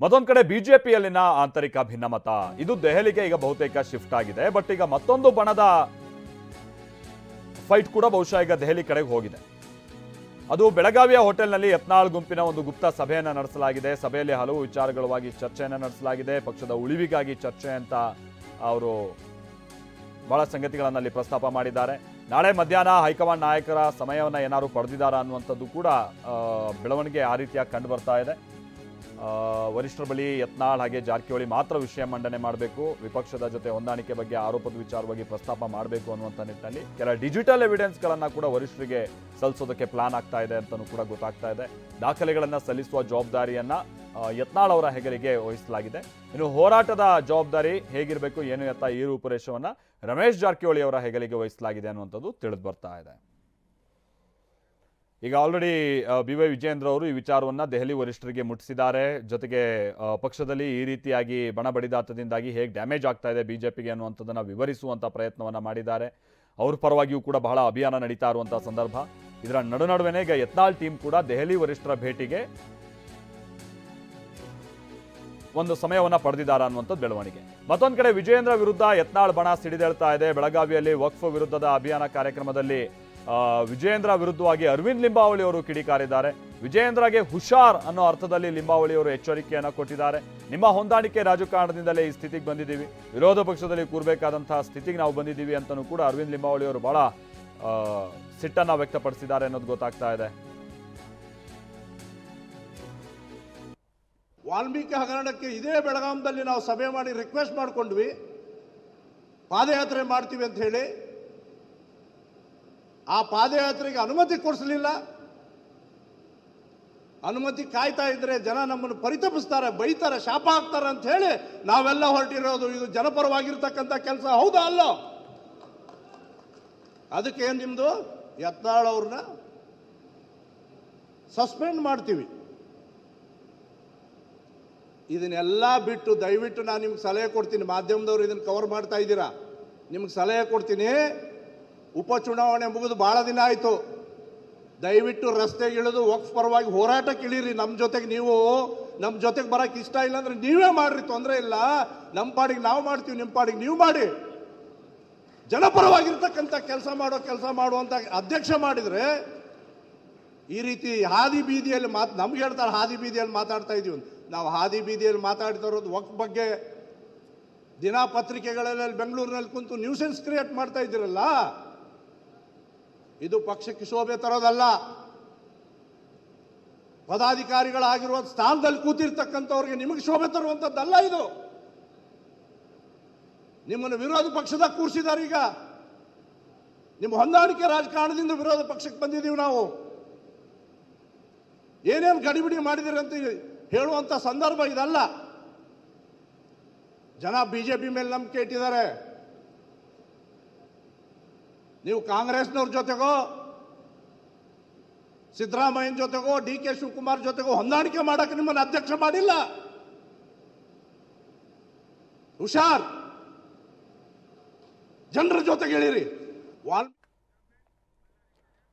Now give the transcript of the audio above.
ಮತ್ತೊಂದು ಕಡೆ ಬಿಜೆಪಿಯಲ್ಲಿನ ಆಂತರಿಕ ಭಿನ್ನಮತ ಇದು ದೆಹಲಿಗೆ ಈಗ ಬಹುತೇಕ ಶಿಫ್ಟ್ ಆಗಿದೆ. ಬಟ್ ಈಗ ಮತ್ತೊಂದು ಬಣದ ಫೈಟ್ ಕೂಡ ಬಹುಶಃ ಈಗ ದೆಹಲಿ ಕಡೆಗೆ ಹೋಗಿದೆ. ಅದು ಬೆಳಗಾವಿಯ ಹೋಟೆಲ್ನಲ್ಲಿ ಯತ್ನಾಳ್ ಗುಂಪಿನ ಒಂದು ಗುಪ್ತ ಸಭೆಯನ್ನು ನಡೆಸಲಾಗಿದೆ. ಸಭೆಯಲ್ಲಿ ಹಲವು ವಿಚಾರಗಳವಾಗಿ ಚರ್ಚೆಯನ್ನು ನಡೆಸಲಾಗಿದೆ. ಪಕ್ಷದ ಉಳಿವಿಗಾಗಿ ಚರ್ಚೆ ಅಂತ ಅವರು ಬಹಳ ಸಂಗತಿಗಳನ್ನು ಅಲ್ಲಿ ಪ್ರಸ್ತಾಪ ಮಾಡಿದ್ದಾರೆ. ನಾಳೆ ಮಧ್ಯಾಹ್ನ ಹೈಕಮಾಂಡ್ ನಾಯಕರ ಸಮಯವನ್ನು ಏನಾದ್ರು ಪಡೆದಿದ್ದಾರಾ ಅನ್ನುವಂಥದ್ದು ಕೂಡ ಬೆಳವಣಿಗೆ ಆ ರೀತಿಯಾಗಿ ಕಂಡು ಬರ್ತಾ ಇದೆ. ವರಿಷ್ಠರ ಬಳಿ ಯತ್ನಾಳ್ ಹಾಗೆ ಜಾರಕಿಹೊಳಿ ಮಾತ್ರ ವಿಷಯ ಮಂಡನೆ ಮಾಡಬೇಕು, ವಿಪಕ್ಷದ ಜೊತೆ ಹೊಂದಾಣಿಕೆ ಬಗ್ಗೆ ಆರೋಪದ ವಿಚಾರವಾಗಿ ಪ್ರಸ್ತಾಪ ಮಾಡಬೇಕು ಅನ್ನುವಂಥ ನಿಟ್ಟಿನಲ್ಲಿ ಕೆಲ ಡಿಜಿಟಲ್ ಎವಿಡೆನ್ಸ್ಗಳನ್ನು ಕೂಡ ವರಿಷ್ಠರಿಗೆ ಸಲ್ಲಿಸೋದಕ್ಕೆ ಪ್ಲಾನ್ ಆಗ್ತಾ ಇದೆ ಅಂತಲೂ ಕೂಡ ಗೊತ್ತಾಗ್ತಾ ಇದೆ. ದಾಖಲೆಗಳನ್ನು ಸಲ್ಲಿಸುವ ಜವಾಬ್ದಾರಿಯನ್ನ ಯತ್ನಾಳ್ ಅವರ ಹೆಗಲಿಗೆ ವಹಿಸಲಾಗಿದೆ. ಇನ್ನು ಹೋರಾಟದ ಜವಾಬ್ದಾರಿ ಹೇಗಿರಬೇಕು ಏನು ಎತ್ತ ಈ ರೂಪುರೇಷವನ್ನ ರಮೇಶ್ ಜಾರಕಿಹೊಳಿ ಅವರ ಹೆಗಲಿಗೆ ವಹಿಸಲಾಗಿದೆ ಅನ್ನುವಂಥದ್ದು ತಿಳಿದು ಬರ್ತಾ ಇದೆ. ಈಗ ಆಲ್ರೆಡಿ BY ವಿಜಯೇಂದ್ರ ಅವರು ಈ ವಿಚಾರವನ್ನು ದೆಹಲಿ ವರಿಷ್ಠರಿಗೆ ಮುಟ್ಟಿಸಿದ್ದಾರೆ. ಜೊತೆಗೆ ಪಕ್ಷದಲ್ಲಿ ಈ ರೀತಿಯಾಗಿ ಬಣ ಬಡಿದಾಟದಿಂದಾಗಿ ಹೇಗೆ ಡ್ಯಾಮೇಜ್ ಆಗ್ತಾ ಇದೆ ಬಿಜೆಪಿಗೆ ಅನ್ನುವಂಥದ್ದನ್ನು ವಿವರಿಸುವಂಥ ಪ್ರಯತ್ನವನ್ನು ಮಾಡಿದ್ದಾರೆ. ಅವ್ರ ಪರವಾಗಿಯೂ ಕೂಡ ಬಹಳ ಅಭಿಯಾನ ನಡೀತಾ ಇರುವಂಥ ಸಂದರ್ಭ. ಇದರ ನಡುವೆ ಈಗ ಯತ್ನಾಳ್ ಟೀಮ್ ಕೂಡ ದೆಹಲಿ ವರಿಷ್ಠರ ಭೇಟಿಗೆ ಒಂದು ಸಮಯವನ್ನು ಪಡೆದಿದ್ದಾರೆ ಅನ್ನುವಂಥದ್ದು ಬೆಳವಣಿಗೆ. ಮತ್ತೊಂದು ಕಡೆ ವಿಜಯೇಂದ್ರ ವಿರುದ್ಧ ಯತ್ನಾಳ್ ಬಣ ಸಿಡಿದೇಳ್ತಾ ಇದೆ. ಬೆಳಗಾವಿಯಲ್ಲಿ ವಕ್ಫ್ ವಿರುದ್ಧದ ಅಭಿಯಾನ ಕಾರ್ಯಕ್ರಮದಲ್ಲಿ ವಿಜಯೇಂದ್ರ ವಿರುದ್ಧವಾಗಿ ಅರವಿಂದ್ ಲಿಂಬಾವಳಿ ಅವರು ಕಿಡಿಕಾರಿದ್ದಾರೆ. ವಿಜಯೇಂದ್ರಗೆ ಹುಷಾರ್ ಅನ್ನೋ ಅರ್ಥದಲ್ಲಿ ಲಿಂಬಾವಳಿ ಅವರು ಎಚ್ಚರಿಕೆಯನ್ನು ಕೊಟ್ಟಿದ್ದಾರೆ. ನಿಮ್ಮ ಹೊಂದಾಣಿಕೆ ರಾಜಕಾರಣದಿಂದಲೇ ಈ ಸ್ಥಿತಿಗೆ ಬಂದಿದ್ದೀವಿ, ವಿರೋಧ ಪಕ್ಷದಲ್ಲಿ ಕೂರಬೇಕಾದಂತಹ ಸ್ಥಿತಿಗೆ ನಾವು ಬಂದಿದ್ದೀವಿ ಅಂತಲೂ ಕೂಡ ಅರವಿಂದ್ ಲಿಂಬಾವಳಿ ಅವರು ಬಹಳ ಸಿಟ್ಟನ್ನು ವ್ಯಕ್ತಪಡಿಸಿದ್ದಾರೆ ಅನ್ನೋದು ಗೊತ್ತಾಗ್ತಾ ಇದೆ. ವಾಲ್ಮೀಕಿ ಹಗರಣಕ್ಕೆ ಇದೇ ಬೆಳಗಾಂದಲ್ಲಿ ನಾವು ಸಭೆ ಮಾಡಿ ರಿಕ್ವೆಸ್ಟ್ ಮಾಡಿಕೊಂಡ್ವಿ, ಪಾದಯಾತ್ರೆ ಮಾಡ್ತೀವಿ ಅಂತ ಹೇಳಿ. ಆ ಪಾದಯಾತ್ರೆಗೆ ಅನುಮತಿ ಕೊಡಿಸಲಿಲ್ಲ. ಅನುಮತಿ ಕಾಯ್ತಾ ಇದ್ರೆ ಜನ ನಮ್ಮನ್ನು ಪರಿತಪಿಸ್ತಾರೆ, ಬೈತಾರೆ, ಶಾಪ ಹಾಕ್ತಾರೆ ಅಂತ ಹೇಳಿ ನಾವೆಲ್ಲ ಹೊರಟಿರೋದು. ಇದು ಜನಪರವಾಗಿರ್ತಕ್ಕಂಥ ಕೆಲಸ ಹೌದಾ ಅಲ್ಲ? ಅದಕ್ಕೆ ನಿಮ್ದು ಯತ್ನಾಳ್ ಅವ್ರನ್ನ ಸಸ್ಪೆಂಡ್ ಮಾಡ್ತೀವಿ. ಇದನ್ನೆಲ್ಲ ಬಿಟ್ಟು ದಯವಿಟ್ಟು ನಾನು ನಿಮ್ಗೆ ಸಲಹೆ ಕೊಡ್ತೀನಿ, ಮಾಧ್ಯಮದವರು ಇದನ್ನು ಕವರ್ ಮಾಡ್ತಾ ಇದ್ದೀರಾ, ನಿಮ್ಗೆ ಸಲಹೆ ಕೊಡ್ತೀನಿ. ಉಪಚುನಾವಣೆ ಮುಗಿದು ಬಹಳ ದಿನ ಆಯಿತು. ದಯವಿಟ್ಟು ರಸ್ತೆಗೆ ಇಳಿದು ವಕ್ಫ್ ಪರವಾಗಿ ಹೋರಾಟಕ್ಕೆ ಇಳೀರಿ. ನಮ್ಮ ಜೊತೆಗೆ ನೀವು ನಮ್ಮ ಜೊತೆಗೆ ಬರೋಕ್ಕೆ ಇಷ್ಟ ಇಲ್ಲ ಅಂದ್ರೆ ನೀವೇ ಮಾಡ್ರಿ, ತೊಂದರೆ ಇಲ್ಲ. ನಮ್ಮ ಪಾಡಿಗೆ ನಾವು ಮಾಡ್ತೀವಿ, ನಿಮ್ಮ ಪಾಡಿಗೆ ನೀವು ಮಾಡಿ. ಜನಪರವಾಗಿರ್ತಕ್ಕಂಥ ಕೆಲಸ ಮಾಡುವಂಥ ಅಧ್ಯಕ್ಷ ಮಾಡಿದರೆ ಈ ರೀತಿ ಹಾದಿ ಬೀದಿಯಲ್ಲಿ ನಮ್ಗೆ ಹೇಳ್ತಾರೆ ಹಾದಿ ಬೀದಿಯಲ್ಲಿ ಮಾತಾಡ್ತಾ ಇದೀವಿ. ನಾವು ಹಾದಿ ಬೀದಿಯಲ್ಲಿ ಮಾತಾಡ್ತಾ ಇರೋದು ವಕ್ಫ್ ಬಗ್ಗೆ. ದಿನಪತ್ರಿಕೆಗಳಲ್ಲಿ ಬೆಂಗಳೂರಿನಲ್ಲಿ ಕುಂತು ನ್ಯೂಸೆನ್ಸ್ ಕ್ರಿಯೇಟ್ ಮಾಡ್ತಾ ಇದ್ದೀರಲ್ಲ, ಇದು ಪಕ್ಷಕ್ಕೆ ಶೋಭೆ ತರೋದಲ್ಲ. ಪದಾಧಿಕಾರಿಗಳಾಗಿರುವ ಸ್ಥಾನದಲ್ಲಿ ಕೂತಿರ್ತಕ್ಕಂಥವ್ರಿಗೆ ನಿಮಗೆ ಶೋಭೆ ತರುವಂಥದ್ದಲ್ಲ ಇದು. ನಿಮ್ಮನ್ನು ವಿರೋಧ ಪಕ್ಷದಾಗ ಕೂರಿಸಿದ್ದಾರೆ. ಈಗ ನಿಮ್ಮ ಹೊಂದಾಣಿಕೆ ರಾಜಕಾರಣದಿಂದ ವಿರೋಧ ಪಕ್ಷಕ್ಕೆ ಬಂದಿದ್ದೀವಿ ನಾವು. ಏನೇನು ಗಡಿಬಿಡಿ ಮಾಡಿದಿರಿ ಅಂತ ಹೇಳುವಂಥ ಸಂದರ್ಭ ಇದಲ್ಲ. ಜನ ಬಿಜೆಪಿ ಮೇಲೆ ನಂಬಿಕೆ ಇಟ್ಟಿದ್ದಾರೆ. ನೀವು ಕಾಂಗ್ರೆಸ್ನವ್ರ ಜೊತೆಗೋ ಸಿದ್ದರಾಮಯ್ಯನ ಜೊತೆಗೋ DK ಶಿವಕುಮಾರ್ ಜೊತೆಗೋ ಹೊಂದಾಣಿಕೆ ಮಾಡಕ್ಕೆ ನಿಮ್ಮನ್ನು ಅಧ್ಯಕ್ಷ ಮಾಡಿಲ್ಲ. ಹುಷಾರ್, ಜನರ ಜೊತೆಗೆ ಹೇಳಿರಿ.